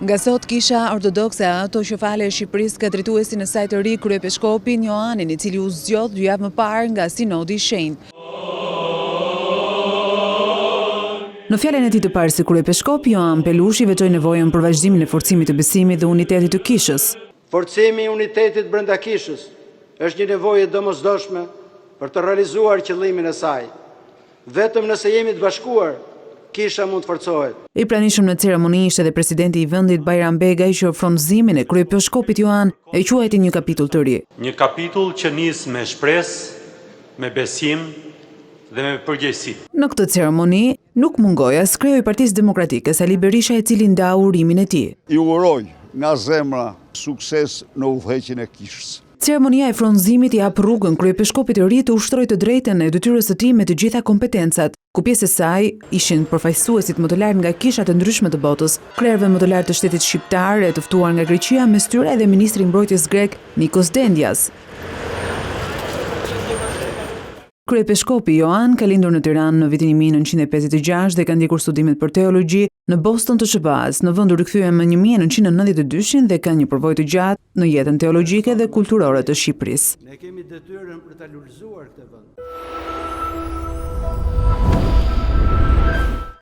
Nga sot Kisha Ortodokse Autoqefale e Shqipërisë ka drejtuesin e saj të ri kryepiskopin Joanin, i cili u zgjodh 2 javë më parë nga Sinodi i Shenjtë. Në fjalën e tij të parë si kryepiskop, Joan Pelushi veçoi nevojën për vazhdimin e forcimit të besimit dhe unitetit të Kishës. Forcimi i unitetit brenda Kishës është një nevojë e domosdoshme për të realizuar qëllimin e saj. Vetëm nëse jemi të bashkuar, Kisha mund të forcohet. I pranishëm në ceremoni ishte edhe presidenti i vendit Bajram Begaj, që fronëzimin e kryepiskopit Joan e quajti një kapitull të ri. Një kapitull që nis me shpresë, me besim dhe me përgjegjësi. Në këtë ceremoni nuk mungoi as kreu i Partisë Demokratike Sali Berisha, i cili ndau urimin e tij. Ju uroj nga zemra sukses në udhëheqjen e Kishës. Ceremonia e fronëzimit i hap rrugën kryepiskopit të ri të ushtrojë të drejtën e detyrës së tij me të gjitha kompetencat, ku pjesë e saj ishin përfaqësuesit më të lartë nga kisha të ndryshme të botës, krerëve më të lartë të shtetit shqiptar, e të ftuar nga Greqia, mes tyre edhe ministri i mbrojtjes grek Nikos Dendias. Kryepiskopi Joan ka lindur në Tiranë në vitin 1956 dhe ka ndjekur studimet për teologji në Boston të SBA-s, në vend u rikthye më 1992 dhe ka një përvojë të gjatë në jetën teologjike dhe kulturore të Shqipërisë. Ne kemi detyrën për ta lulëzuar këtë vend.